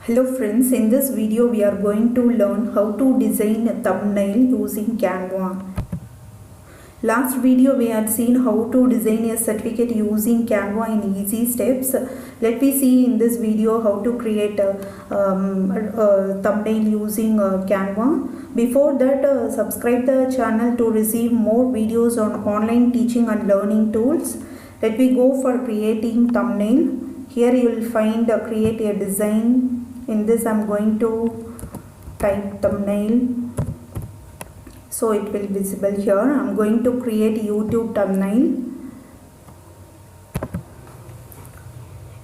Hello friends, in this video we are going to learn how to design a thumbnail using Canva. Last video we had seen how to design a certificate using Canva in easy steps. Let me see in this video how to create a thumbnail using Canva. Before that, subscribe the channel to receive more videos on online teaching and learning tools. Let me go for creating thumbnail. Here you will find create a design. In this I am going to type thumbnail, so it will be visible here. I am going to create YouTube thumbnail.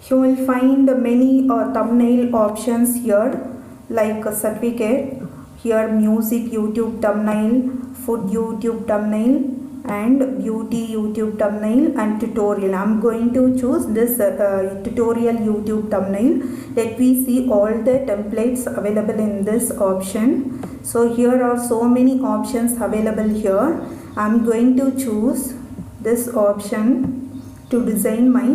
You will find many thumbnail options here, like a certificate, here music YouTube thumbnail, food YouTube thumbnail, and beauty YouTube thumbnail, and tutorial. I'm going to choose this tutorial YouTube thumbnail. Let me see all the templates available in this option. So here are so many options available here. I'm going to choose this option to design my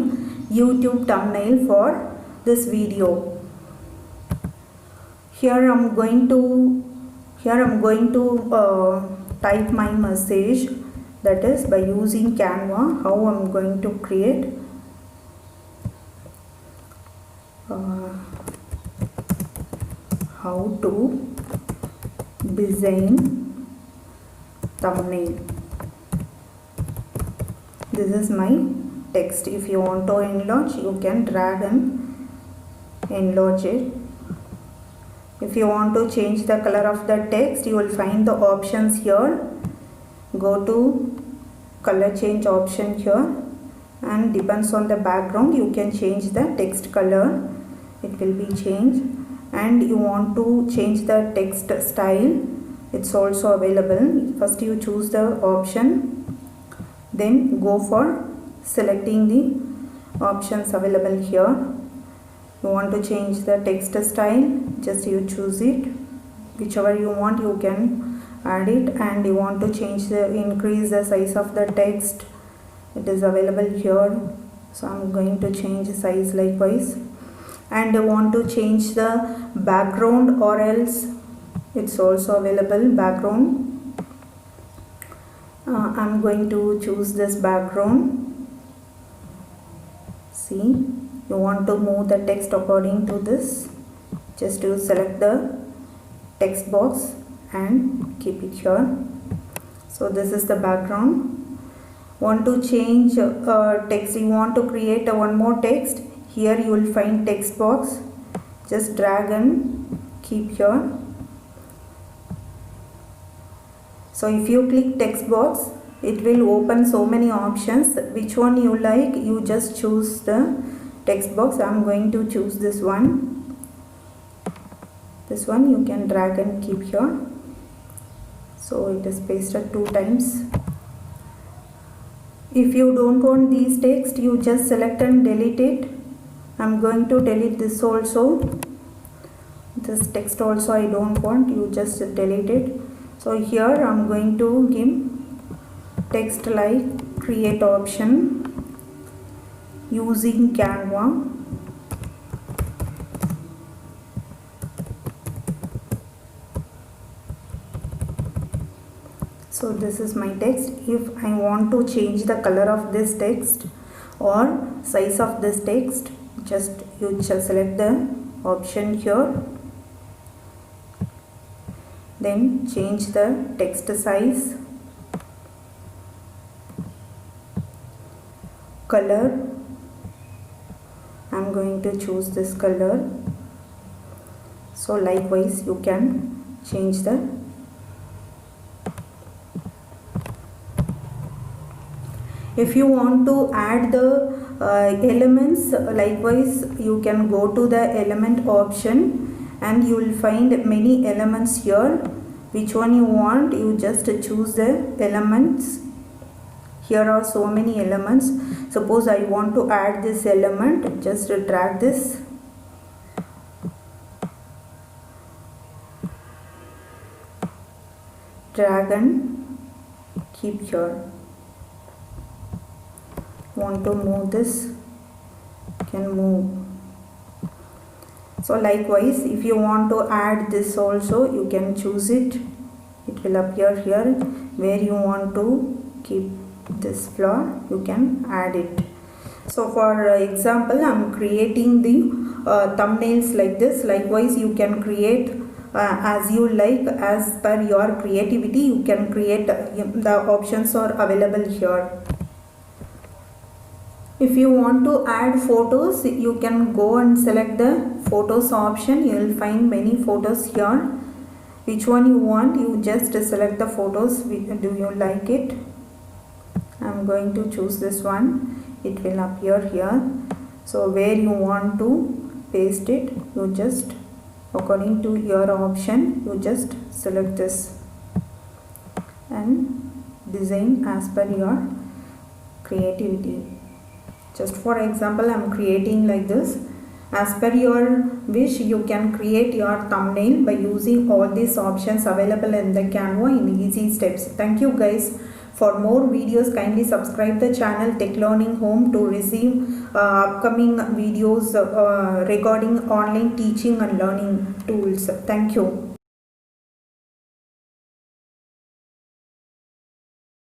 YouTube thumbnail for this video. Here I'm going to type my message, that is by using Canva. How I'm going to create how to design thumbnail. This is my text. If you want to enlarge, you can drag and enlarge it. If you want to change the color of the text, you will find the options here. Go to color change option here, and depends on the background you can change the text color. It will be changed. And you want to change the text style, it's also available. First you choose the option, then go for selecting the options available here. You want to change the text style, just you choose it, whichever you want you can add it. And you want to change the increase the size of the text, it is available here. So I'm going to change the size likewise. And I want to change the background, or else it's also available background. I'm going to choose this background. See, you want to move the text according to this, just to select the text box and keep it here. So this is the background. Want to change text, you want to create one more text. Here you will find text box, just drag and keep here. So if you click text box, it will open so many options. Which one you like, you just choose the text box. I'm going to choose this one. This one you can drag and keep here. So it is pasted 2 times. If you don't want these text, you just select and delete it. I'm going to delete this also. This text also I don't want, you just delete it. So here I'm going to give text like create option using Canva. So this is my text. If I want to change the color of this text or size of this text, just you shall select the option here, then change the text size, color. I'm going to choose this color. So likewise you can change the if you want to add the elements, likewise you can go to the element option and you will find many elements here. Which one you want, you just choose the elements. Here are so many elements. Suppose I want to add this element, just drag this, drag and keep here. Want to move this, can move. So likewise, if you want to add this also, you can choose it. It will appear here. Where you want to keep this flower, you can add it. So for example, I am creating the thumbnails like this. Likewise, you can create as you like, as per your creativity. You can create, the options are available here. If you want to add photos, you can go and select the photos option. You will find many photos here. Which one you want, you just select the photos. Do you like it? I am going to choose this one. It will appear here. So where you want to paste it, you just, according to your option, you just select this and design as per your creativity. Just for example, I am creating like this. As per your wish, you can create your thumbnail by using all these options available in the Canva in easy steps. Thank you guys. For more videos, kindly subscribe the channel Tech Learning Home to receive upcoming videos regarding online teaching and learning tools. Thank you.